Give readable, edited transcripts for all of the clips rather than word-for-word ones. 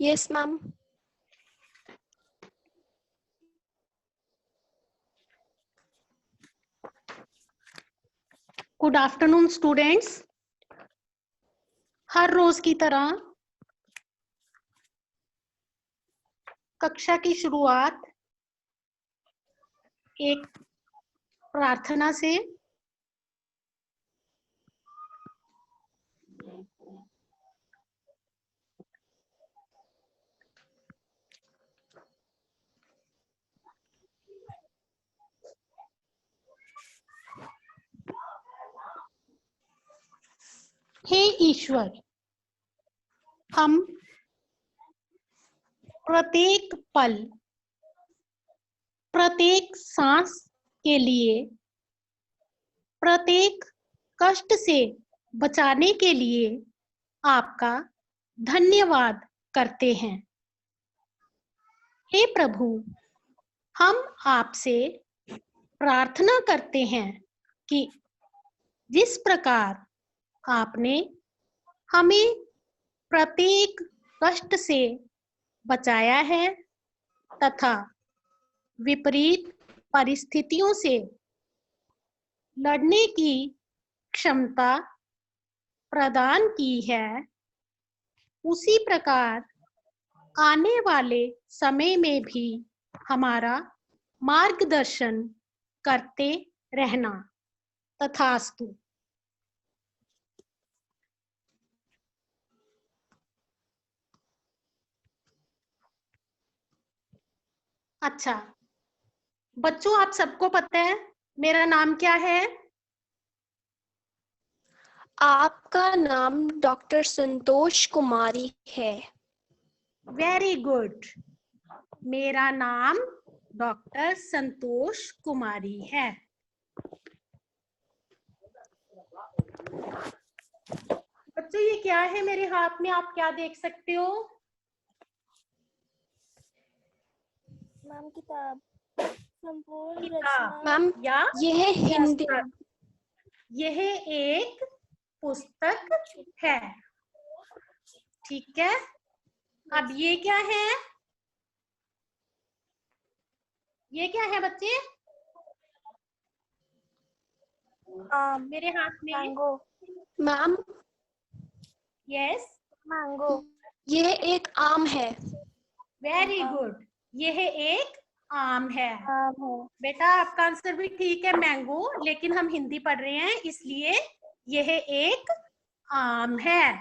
Yes, ma'am. Good afternoon students. हर रोज की तरह कक्षा की शुरुआत एक प्रार्थना से। हे ईश्वर, हम प्रत्येक पल, प्रत्येक सांस के लिए, प्रत्येक कष्ट से बचाने के लिए आपका धन्यवाद करते हैं। हे प्रभु, हम आपसे प्रार्थना करते हैं कि जिस प्रकार आपने हमें प्रत्येक कष्ट से बचाया है तथा विपरीत परिस्थितियों से लड़ने की क्षमता प्रदान की है, उसी प्रकार आने वाले समय में भी हमारा मार्गदर्शन करते रहना। तथास्तु। अच्छा बच्चों, आप सबको पता है मेरा नाम क्या है? आपका नाम डॉक्टर संतोष कुमारी है। Very good. मेरा नाम डॉक्टर संतोष कुमारी है। बच्चों, ये क्या है मेरे हाथ में? आप क्या देख सकते हो? मैम किताब, संपूर्ण किताब रचना मैम, या यह हिंदी, यह एक पुस्तक है। ठीक है, अब ये क्या है? ये क्या है बच्चे? मेरे हाथ में मैंगो। Ma'am yes, mango. यह एक आम है। Very good. यह एक आम है। आम है। बेटा आपका आंसर भी ठीक है, मैंगो, लेकिन हम हिंदी पढ़ रहे हैं इसलिए यह एक आम है।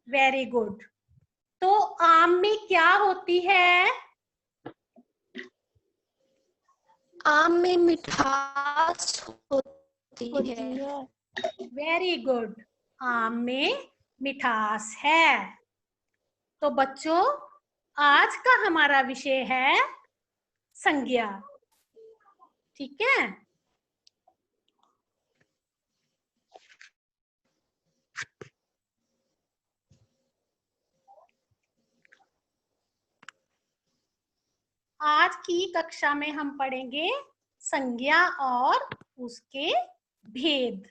Very good. तो आम में क्या होती है? आम में मिठास होती है। Very good. आम में मिठास है। तो बच्चों, आज का हमारा विषय है संज्ञा। ठीक है, आज की कक्षा में हम पढ़ेंगे संज्ञा और उसके भेद।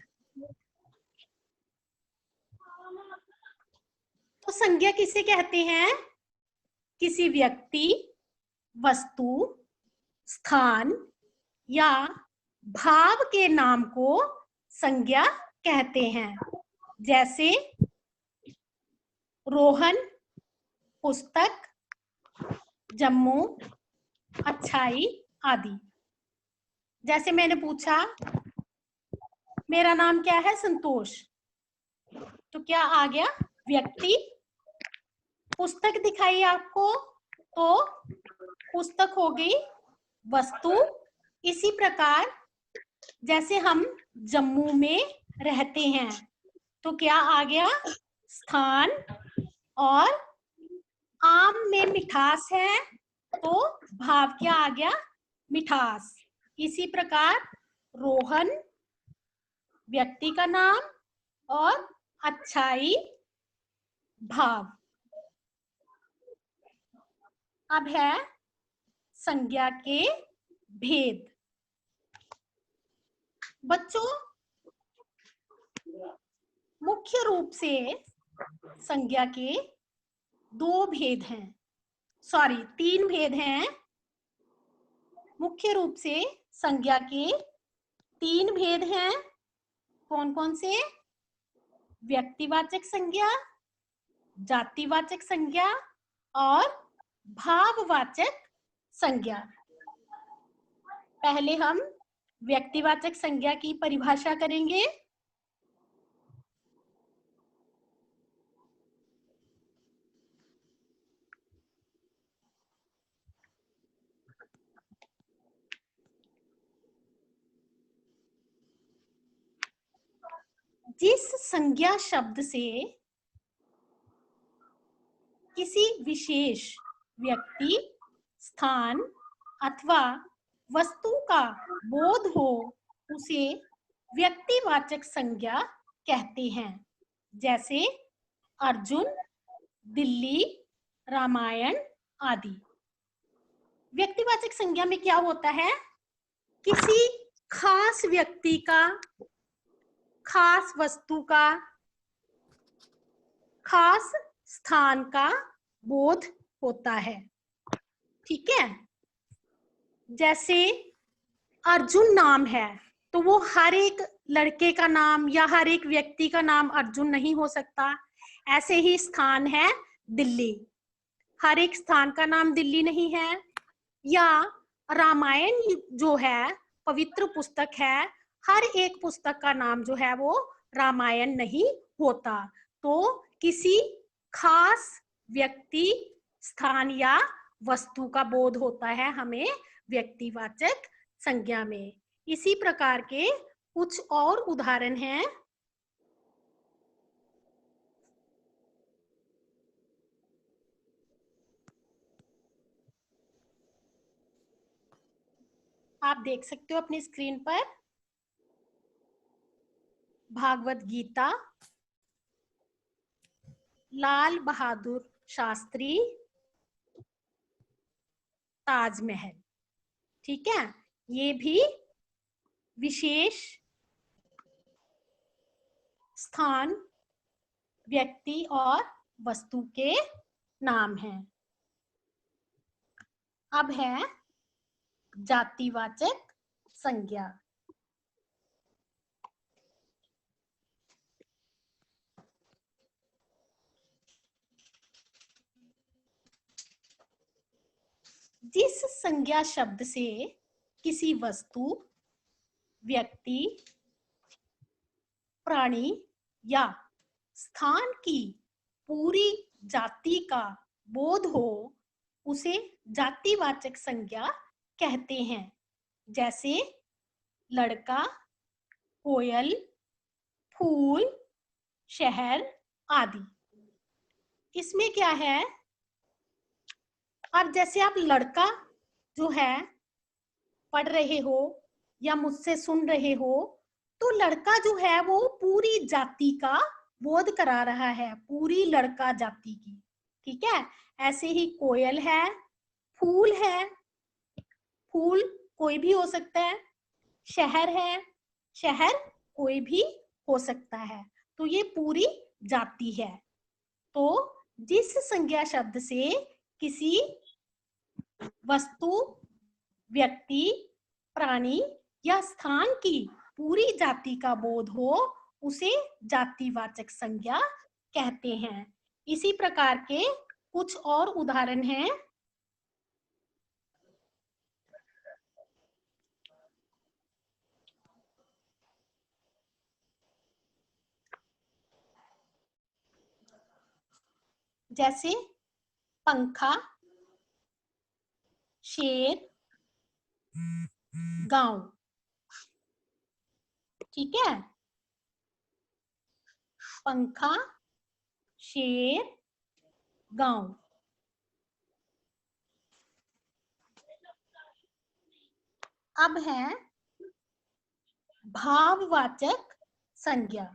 तो संज्ञा किसे कहते हैं? किसी व्यक्ति, वस्तु, स्थान या भाव के नाम को संज्ञा कहते हैं। जैसे रोहन, पुस्तक, जम्मू, अच्छाई आदि। जैसे मैंने पूछा मेरा नाम क्या है? संतोष। तो क्या आ गया? व्यक्ति। पुस्तक दिखाई आपको, तो पुस्तक हो गई वस्तु। इसी प्रकार जैसे हम जम्मू में रहते हैं तो क्या आ गया? स्थान। और आम में मिठास है तो भाव क्या आ गया? मिठास। इसी प्रकार रोहन व्यक्ति का नाम और अच्छाई भाव। अब है संज्ञा के भेद। बच्चों, मुख्य रूप से संज्ञा के दो भेद हैं, सॉरी 3 भेद हैं। मुख्य रूप से संज्ञा के 3 भेद हैं। कौन कौन से? व्यक्तिवाचक संज्ञा, जातिवाचक संज्ञा और भाववाचक संज्ञा। पहले हम व्यक्तिवाचक संज्ञा की परिभाषा करेंगे। जिस संज्ञा शब्द से किसी विशेष व्यक्ति, स्थान अथवा वस्तु का बोध हो उसे व्यक्तिवाचक संज्ञा कहते हैं। जैसे अर्जुन, दिल्ली, रामायण आदि। व्यक्तिवाचक संज्ञा में क्या होता है? किसी खास व्यक्ति का, खास वस्तु का, खास स्थान का बोध होता है। ठीक है? जैसे अर्जुन नाम है तो वो हर एक लड़के का नाम या हर एक व्यक्ति का नाम अर्जुन नहीं हो सकता। ऐसे ही स्थान है दिल्ली, हर एक स्थान का नाम दिल्ली नहीं है। या रामायण जो है पवित्र पुस्तक है, हर एक पुस्तक का नाम जो है वो रामायण नहीं होता। तो किसी खास व्यक्ति, स्थान या वस्तु का बोध होता है हमें व्यक्तिवाचक संज्ञा में। इसी प्रकार के कुछ और उदाहरण हैं। आप देख सकते हो अपनी स्क्रीन पर। भागवत गीता, लाल बहादुर शास्त्री, ताजमहल। ठीक है? ये भी विशेष स्थान, व्यक्ति और वस्तु के नाम हैं। अब है जातिवाचक संज्ञा। जिस संज्ञा शब्द से किसी वस्तु, व्यक्ति, प्राणी या स्थान की पूरी जाति का बोध हो उसे जातिवाचक संज्ञा कहते हैं। जैसे लड़का, कोयल, फूल, शहर आदि। इसमें क्या है? अब जैसे आप लड़का जो है पढ़ रहे हो या मुझसे सुन रहे हो, तो लड़का जो है वो पूरी जाति का बोध करा रहा है, पूरी लड़का जाति की। ठीक है? ऐसे ही कोयल है, फूल है, फूल कोई भी हो सकता है। शहर है, शहर कोई भी हो सकता है। तो ये पूरी जाति है। तो जिस संज्ञा शब्द से किसी वस्तु, व्यक्ति, प्राणी या स्थान की पूरी जाति का बोध हो उसे जातिवाचक संज्ञा कहते हैं। इसी प्रकार के कुछ और उदाहरण हैं। जैसे पंखा, शेर, गांव। ठीक है? पंखा, शेर, गांव। अब है भाववाचक संज्ञा।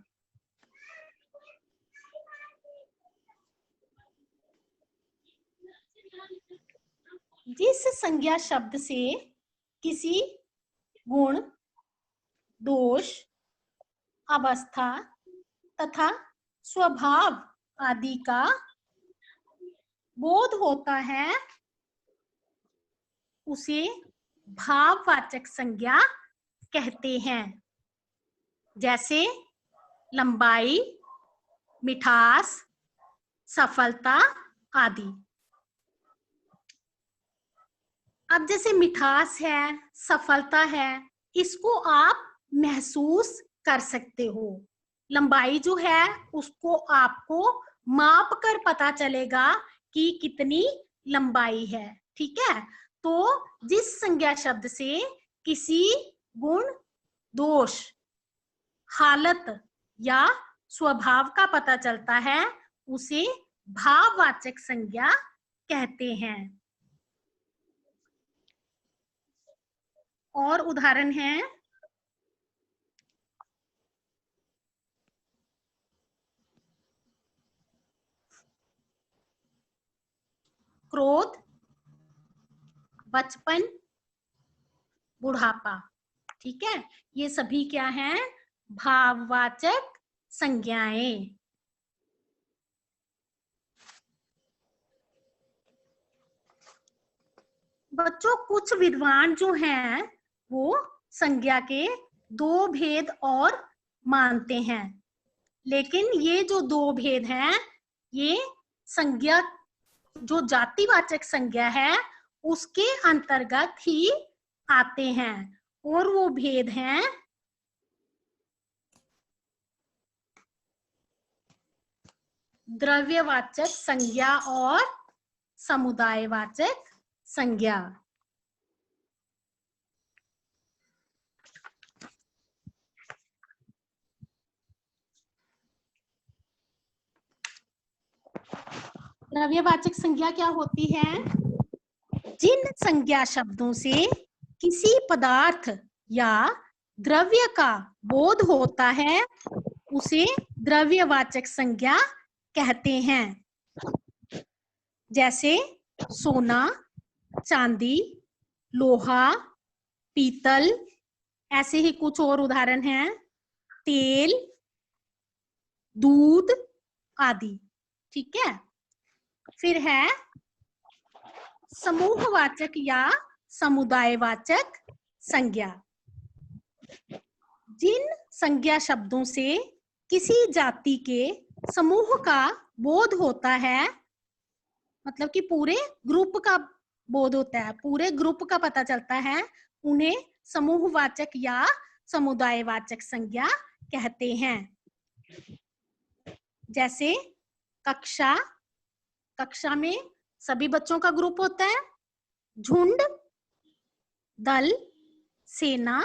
जिस संज्ञा शब्द से किसी गुण, दोष, अवस्था तथा स्वभाव आदि का बोध होता है उसे भाववाचक संज्ञा कहते हैं। जैसे लंबाई, मिठास, सफलता आदि। अब जैसे मिठास है, सफलता है, इसको आप महसूस कर सकते हो। लंबाई जो है उसको आपको माप कर पता चलेगा कि कितनी लंबाई है। ठीक है, तो जिस संज्ञा शब्द से किसी गुण, दोष, हालत या स्वभाव का पता चलता है उसे भाववाचक संज्ञा कहते हैं। और उदाहरण है क्रोध, बचपन, बुढ़ापा। ठीक है, ये सभी क्या हैं? भाववाचक संज्ञाएं। बच्चों, कुछ विद्वान जो हैं वो संज्ञा के दो भेद और मानते हैं, लेकिन ये जो दो भेद हैं ये संज्ञा जो जातिवाचक संज्ञा है उसके अंतर्गत ही आते हैं, और वो भेद हैं द्रव्यवाचक संज्ञा और समुदायवाचक संज्ञा। द्रव्यवाचक संज्ञा क्या होती है? जिन संज्ञा शब्दों से किसी पदार्थ या द्रव्य का बोध होता है उसे द्रव्यवाचक संज्ञा कहते हैं। जैसे सोना, चांदी, लोहा, पीतल, ऐसे ही कुछ और उदाहरण हैं, तेल, दूध आदि। ठीक है, फिर है समूहवाचक या समुदायवाचक संज्ञा। जिन संज्ञा शब्दों से किसी जाति के समूह का बोध होता है, मतलब कि पूरे ग्रुप का बोध होता है, पूरे ग्रुप का पता चलता है, उन्हें समूहवाचक या समुदायवाचक संज्ञा कहते हैं। जैसे कक्षा, कक्षा में सभी बच्चों का ग्रुप होता है, झुंड, दल, सेना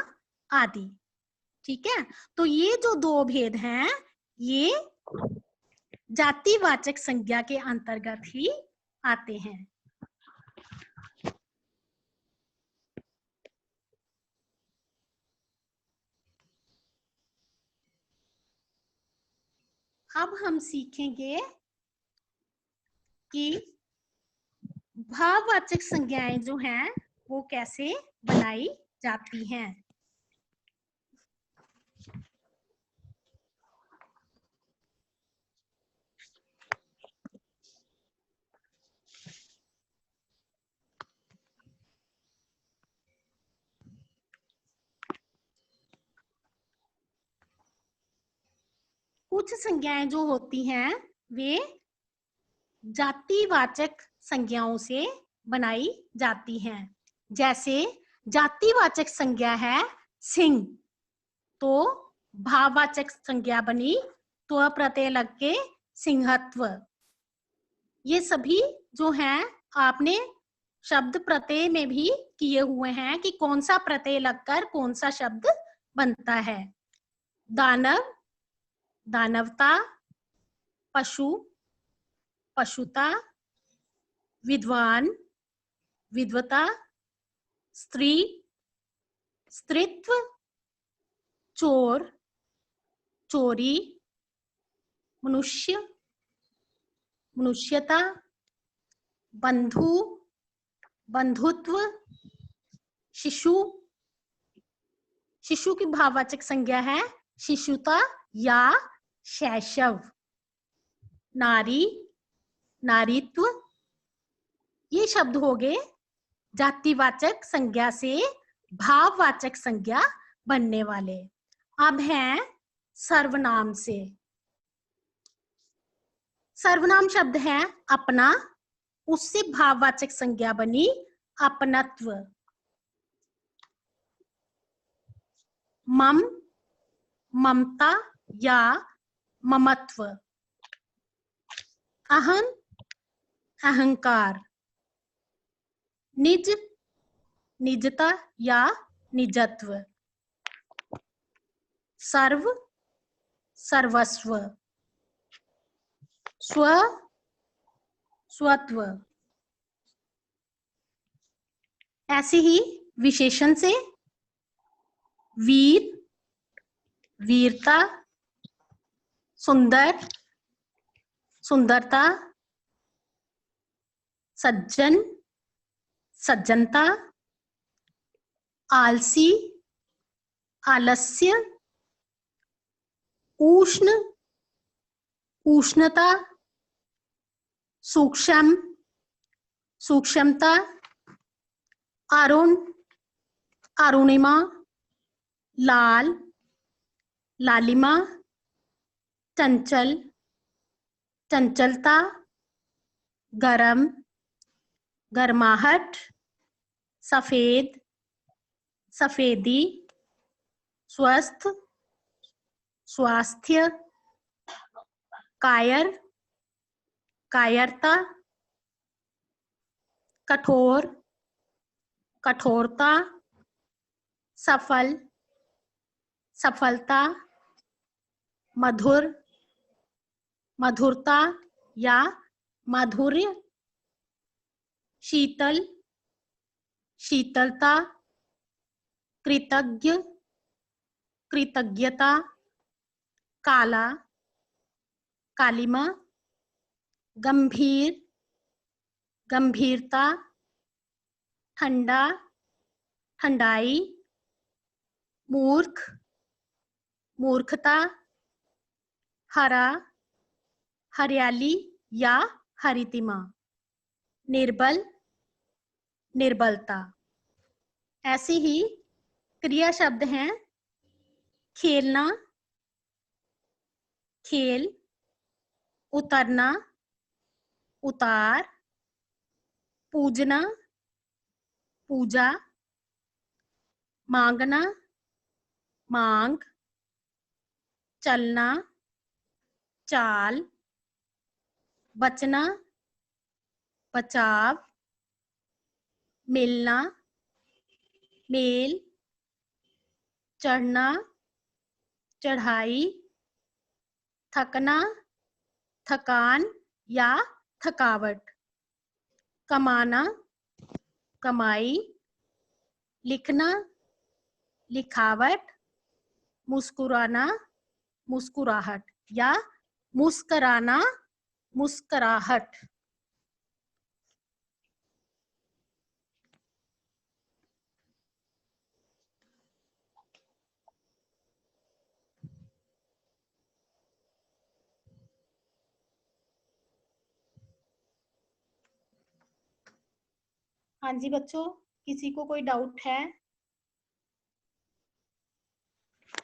आदि। ठीक है, तो ये जो दो भेद हैं ये जातिवाचक संज्ञा के अंतर्गत ही आते हैं। अब हम सीखेंगे कि भाववाचक संज्ञाएं जो हैं वो कैसे बनाई जाती हैं। कुछ संज्ञाएं जो होती हैं वे जातिवाचक संज्ञाओं से बनाई जाती हैं। जैसे जातिवाचक संज्ञा है सिंह, तो भाववाचक संज्ञा बनी त्व प्रत्यय लग के सिंहत्व। ये सभी जो हैं आपने शब्द प्रत्यय में भी किए हुए हैं कि कौन सा प्रत्यय लगकर कौन सा शब्द बनता है। दानव, दानवता, पशु, पशुता, विद्वान, विद्वता, स्त्री, स्त्रीत्व, चोर, चोरी, मनुष्य, मनुष्यता, बंधु, बंधुत्व, शिशु, शिशु की भाववाचक संज्ञा है शिशुता या शैशव, नारी, नारीत्व, ये शब्द हो गए जातिवाचक संज्ञा से भाववाचक संज्ञा बनने वाले। अब हैं सर्वनाम से। सर्वनाम शब्द है अपना, उससे भाववाचक संज्ञा बनी अपनत्व। मम, ममता या ममत्व। अहं, अहंकार। निज, निजता या निजत्व। सर्व, सर्वस्व। स्व, स्वत्व। ऐसे ही विशेषण से वीर, वीरता। सुंदर, सुंदरता। सज्जन, सज्जनता। आलसी, आलस्य। उष्ण, उष्णता। सूक्ष्म, सूक्ष्मता। अरुण, अरुणिमा। लाल, लालिमा। चंचल, चंचलता। गरम, गर्माहट। सफेद, सफेदी। स्वस्थ, स्वास्थ्य। कायर, कायरता। कठोर, कठोरता। सफल, सफलता। मधुर, मधुरता या माधुर्य। शीतल, शीतलता। कृतज्ञ, कृतज्ञता। काला, कालिमा। गंभीर, गंभीरता। ठंडा, ठंडाई। मूर्ख, मूर्खता। हरा, हरियाली या हरितिमा। निर्बल, निर्बलता। ऐसे ही क्रिया शब्द हैं खेलना, खेल। उतरना, उतार। पूजना, पूजा। मांगना, मांग। चलना, चाल। बचना, बचाव। मिलना, मेल। चढ़ना, चढ़ाई। थकना, थकान या थकावट। कमाना, कमाई। लिखना, लिखावट। मुस्कुराना, मुस्कुराहट या मुस्कराना, मुस्कराहट। हाँ जी बच्चों, किसी को कोई डाउट है?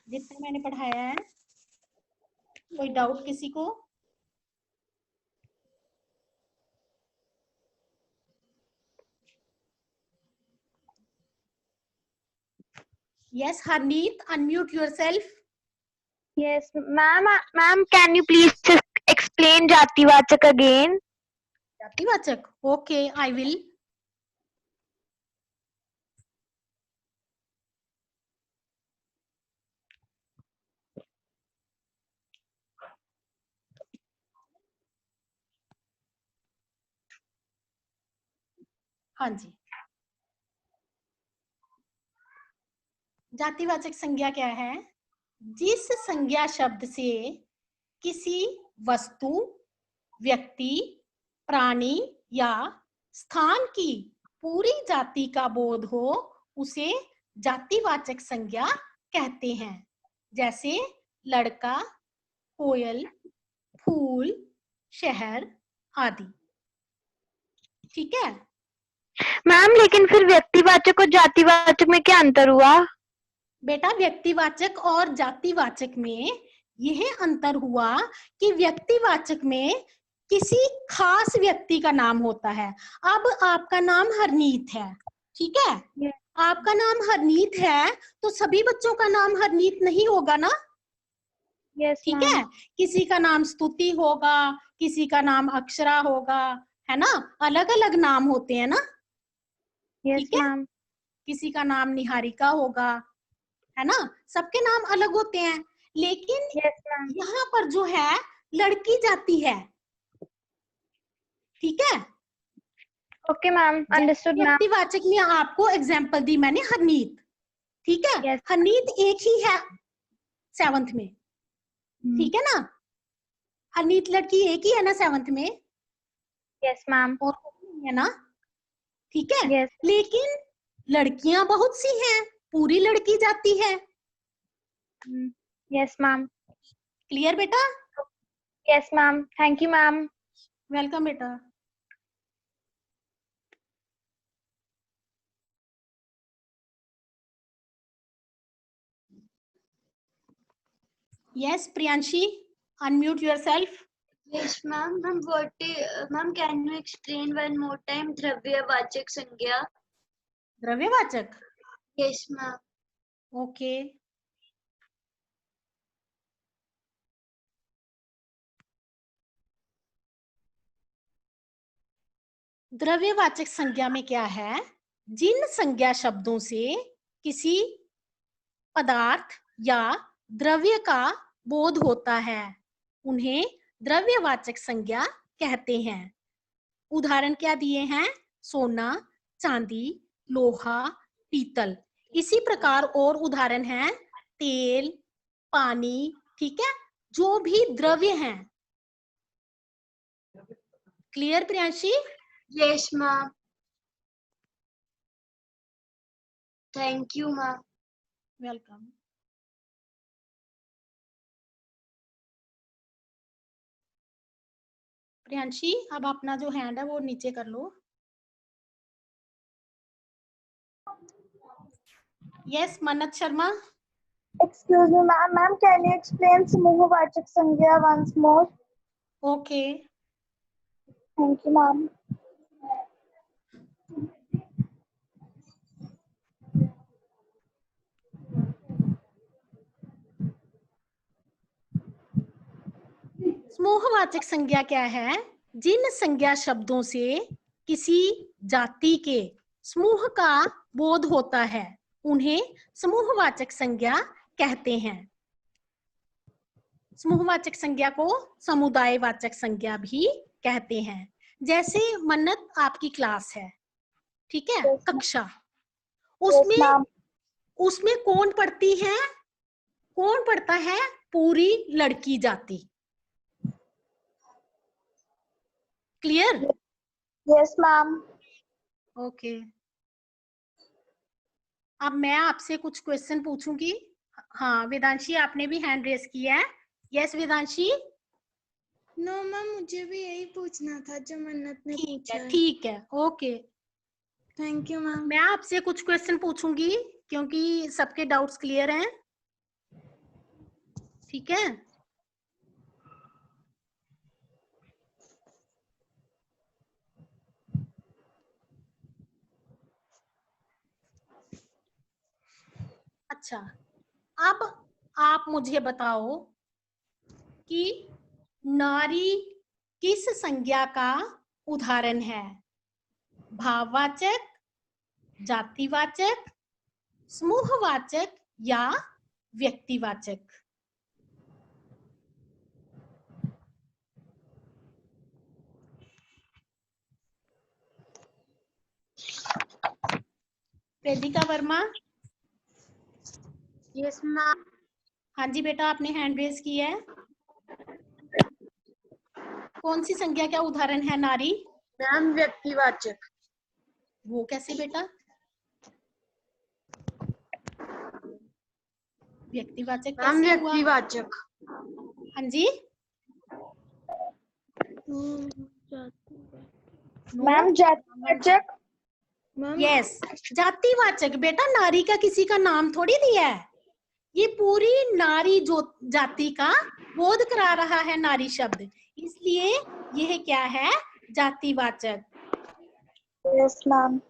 जितना मैंने पढ़ाया है, कोई डाउट किसी को? Yes, Harneet, unmute yourself. Yes, ma'am. Ma'am, can you please just explain Jatiwachak again? जातिवाचक, okay, I will. हाँ जी, जातिवाचक संज्ञा क्या है? जिस संज्ञा शब्द से किसी वस्तु, व्यक्ति, प्राणी या स्थान की पूरी जाति का बोध हो, उसे जातिवाचक संज्ञा कहते हैं। जैसे लड़का, कोयल, फूल, शहर आदि। ठीक है, मैम लेकिन फिर व्यक्तिवाचक और जातिवाचक में क्या अंतर हुआ? बेटा व्यक्तिवाचक और जातिवाचक में यह अंतर हुआ कि व्यक्तिवाचक में किसी खास व्यक्ति का नाम होता है। अब आपका नाम हरनीत है, ठीक है? Yes. आपका नाम हरनीत है तो सभी बच्चों का नाम हरनीत नहीं होगा ना, Yes, ठीक ma'am. है? किसी का नाम स्तुति होगा, किसी का नाम अक्षरा होगा, है ना? अलग अलग नाम होते हैं ना, Yes, ठीक है? ma'am. किसी का नाम निहारिका होगा, है ना? सबके नाम अलग होते हैं, लेकिन Yes, ma'am. यहाँ पर जो है लड़की जाती है, ठीक है? Okay, ma'am. Understood, ma'am. व्यक्तिवाचक में आपको एग्जाम्पल दी मैंने हरनीत, ठीक है? Yes. हरनीत एक ही है 7th में, ठीक है ना? हरनीत लड़की एक ही है ना 7th में, Yes, ma'am. और नहीं है ना, ठीक है? Yes. लेकिन लड़कियां बहुत सी हैं, पूरी लड़की जाती है। Yes, ma'am. क्लियर बेटा? Yes, ma'am. Thank you, ma'am. Welcome बेटा। Yes, Priyanshi, unmute yourself. Yes, ma'am. Ma'am, can you explain one more time द्रव्यवाचक संज्ञा? द्रव्यवाचक? Yes, ma'am. Okay. द्रव्यवाचक संज्ञा में क्या है? जिन संज्ञा शब्दों से किसी पदार्थ या द्रव्य का बोध होता है उन्हें द्रव्यवाचक संज्ञा कहते हैं। उदाहरण क्या दिए हैं? सोना, चांदी, लोहा, पीतल। इसी प्रकार और उदाहरण हैं तेल, पानी, ठीक है? जो भी द्रव्य हैं। Clear Priyanshi? Yes, ma'am. Thank you, ma'am. Welcome. Priyanshi अब अपना जो हैंड है वो नीचे कर लो। यस, मन्नत Sharma. Excuse me, ma'am. Ma'am, can you explain समूहवाचक संज्ञा once more? Okay. Thank you, ma'am. समूहवाचक संज्ञा क्या है? जिन संज्ञा शब्दों से किसी जाति के समूह का बोध होता है उन्हें समूहवाचक संज्ञा कहते हैं। समूहवाचक संज्ञा को समुदायवाचक संज्ञा भी कहते हैं। जैसे मन्नत आपकी क्लास है, ठीक है? Yes, कक्षा, Yes, उसमें ma'am. उसमें कौन पढ़ती है? कौन पढ़ता है? पूरी लड़की जाति। क्लियर? Yes, ma'am. ओके। अब मैं आपसे कुछ क्वेश्चन पूछूंगी। हाँ वेदांशी, आपने भी हैंड रेस किया है। यस वेदांशी। नो मैम, मुझे भी यही पूछना था जो मन्नत ने पूछा है। ठीक है, ओके। Thank you ma'am. मैं आपसे कुछ क्वेश्चन पूछूंगी क्योंकि सबके डाउट्स क्लियर हैं, ठीक है? अच्छा, अब आप मुझे बताओ कि नारी किस संज्ञा का उदाहरण है? भाववाचक, जातिवाचक, समूहवाचक या व्यक्तिवाचक? वेदिका वर्मा। Yes, ma'am. हाँ जी बेटा, आपने हैंड रेज किया है। कौन सी संज्ञा का उदाहरण है नारी? Ma'am, व्यक्तिवाचक। वो कैसे बेटा? व्यक्तिवाचक Ma'am, कैसे हुआ? व्यक्तिवाचक। हाँ जी। Ma'am, जातिवाचक। Ma'am yes, जातिवाचक। बेटा नारी का किसी का नाम थोड़ी दिया है, ये पूरी नारी जो जाति का बोध करा रहा है नारी शब्द, इसलिए यह क्या है, जातिवाचक। Yes ma'am.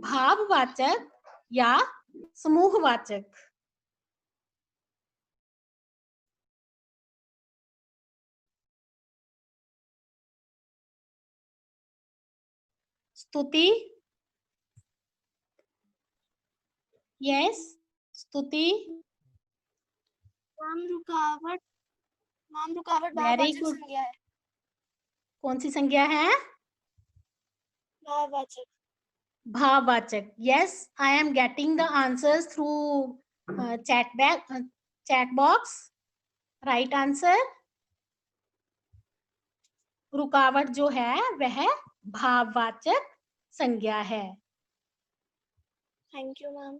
भाववाचक या समूहवाचक। स्तुति, यस स्तुति, मैम रुकावट वेरी भाववाचक गुड। संज्ञा है। कौन सी संज्ञा है? भाववाचक। भाववाचक। Yes, I am getting the answers through chat box. Right answer, रुकावट जो है वह भाववाचक संज्ञा है। Thank you ma'am.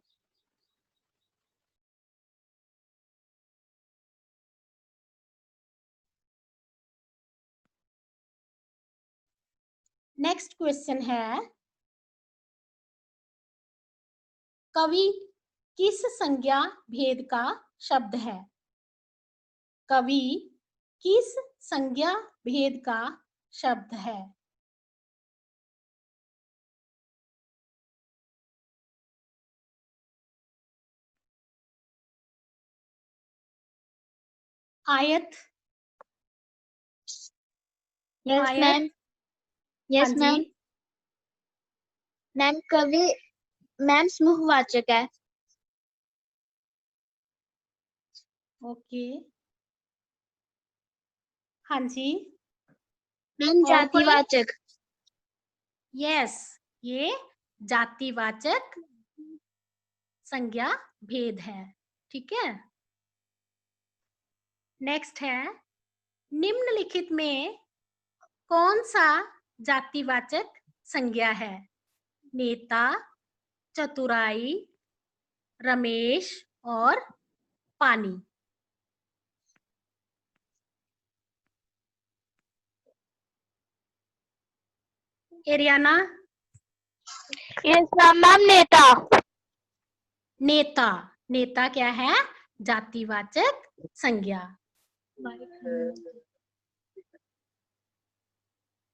Next question है, कवि किस संज्ञा भेद का शब्द है? कवि किस संज्ञा भेद का शब्द है? आयत। यस आयत। मैम। हाँ यस जी, मैम। मैम कवि मैम समूहवाचक है। ओके, हाँ जी। मैम और कोई? जातिवाचक। यस, ये जातिवाचक संज्ञा भेद है। ठीक है, नेक्स्ट है, निम्नलिखित में कौन सा जातिवाचक संज्ञा है? नेता, चतुराई, रमेश और पानी। एरियाना। Yes ma'am. मैम नेता। नेता, नेता क्या है? जातिवाचक संज्ञा।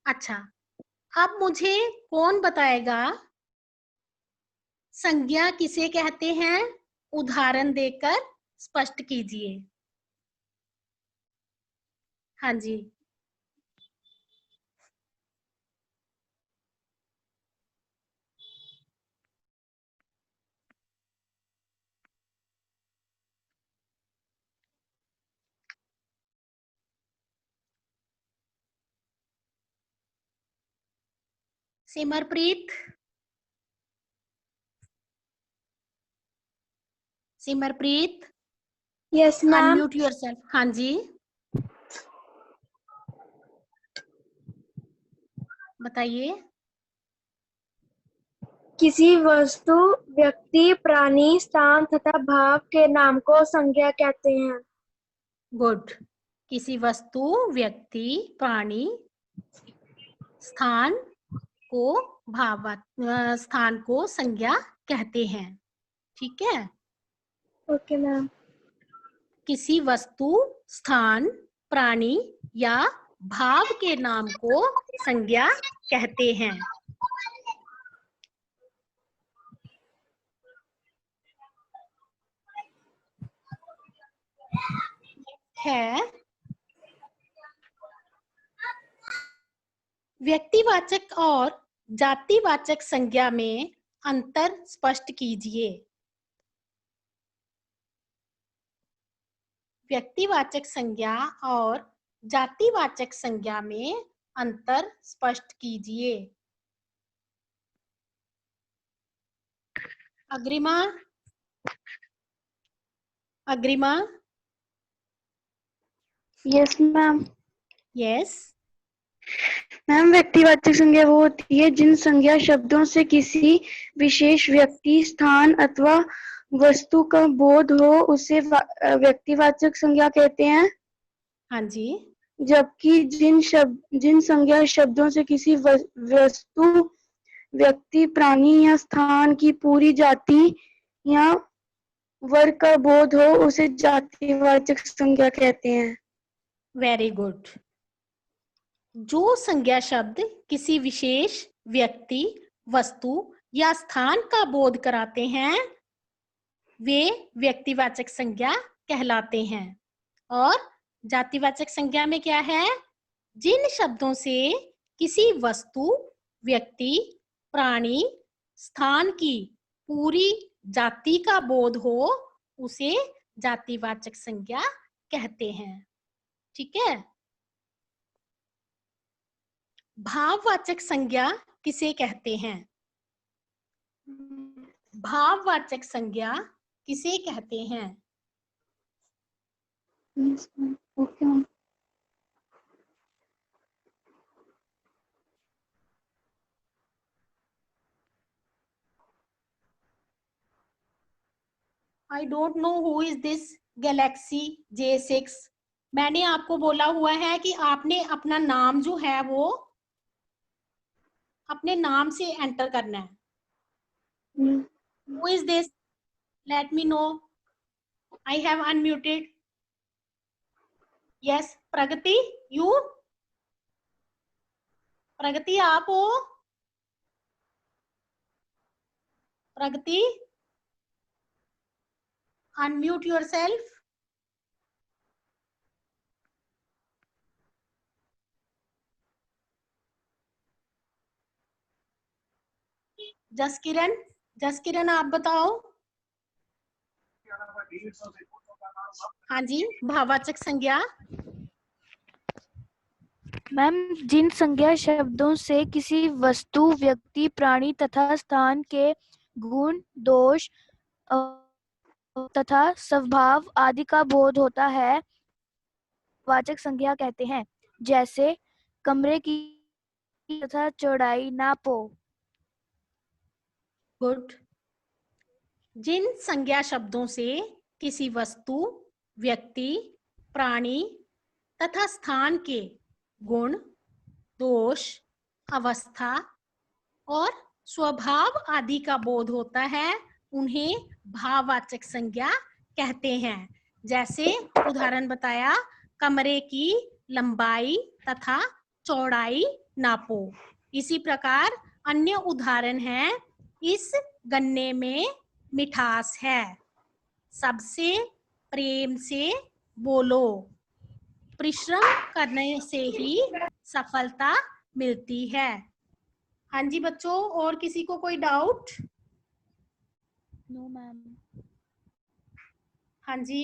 अच्छा, अब मुझे कौन बताएगा संज्ञा किसे कहते हैं? उदाहरण देकर स्पष्ट कीजिए। हाँ जी, Simarpreet. Simarpreet, yes ma'am. Unmute yourself. हाँ जी, बताइए। किसी वस्तु, व्यक्ति, प्राणी, स्थान तथा भाव के नाम को संज्ञा कहते हैं। गुड। किसी वस्तु, व्यक्ति, प्राणी, स्थान को स्थान को संज्ञा कहते हैं। ठीक है, ओके मैम। किसी वस्तु, स्थान, प्राणी या भाव के नाम को संज्ञा कहते हैं। है, व्यक्तिवाचक और जातिवाचक संज्ञा में अंतर स्पष्ट कीजिए। व्यक्तिवाचक संज्ञा और जातिवाचक संज्ञा में अंतर स्पष्ट कीजिए। Agrima. Agrima. Yes ma'am. Yes, ma'am व्यक्तिवाचक संज्ञा वो होती है जिन संज्ञा शब्दों से किसी विशेष व्यक्ति, स्थान अथवा वस्तु का बोध हो उसे व्यक्तिवाचक संज्ञा कहते हैं। हाँ जी, जबकि जिन संज्ञा शब्दों से किसी वस्तु, व्यक्ति, प्राणी या स्थान की पूरी जाति या वर्ग का बोध हो उसे जातिवाचक संज्ञा कहते हैं। Very good. जो संज्ञा शब्द किसी विशेष व्यक्ति, वस्तु या स्थान का बोध कराते हैं वे व्यक्तिवाचक संज्ञा कहलाते हैं। और जातिवाचक संज्ञा में क्या है? जिन शब्दों से किसी वस्तु, व्यक्ति, प्राणी, स्थान की पूरी जाति का बोध हो उसे जातिवाचक संज्ञा कहते हैं। ठीक है। भाववाचक संज्ञा किसे कहते हैं? भाववाचक संज्ञा किसे कहते हैं? I don't know who is this Galaxy J6। मैंने आपको बोला हुआ है कि आपने अपना नाम जो है वो अपने नाम से एंटर करना है। Who is this? Let me know. I have unmuted. Yes, Pragati, you? Pragati आप हो? प्रगति, unmute yourself. जसकिरण आप बताओ। हाँ जी, भाववाचक संज्ञा। मैम जिन संज्ञा शब्दों से किसी वस्तु, व्यक्ति, प्राणी तथा स्थान के गुण, दोष तथा स्वभाव आदि का बोध होता है वाचक संज्ञा कहते हैं। जैसे कमरे की तथा चौड़ाई नापो। गुड। जिन संज्ञा शब्दों से किसी वस्तु, व्यक्ति, प्राणी तथा स्थान के गुण, दोष, अवस्था और स्वभाव आदि का बोध होता है उन्हें भाववाचक संज्ञा कहते हैं। जैसे उदाहरण बताया, कमरे की लंबाई तथा चौड़ाई नापो। इसी प्रकार अन्य उदाहरण है, इस गन्ने में मिठास है, सबसे प्रेम से बोलो, परिश्रम करने से ही सफलता मिलती है। हाँ जी बच्चों, और किसी को कोई डाउट? No ma'am. हाँ जी।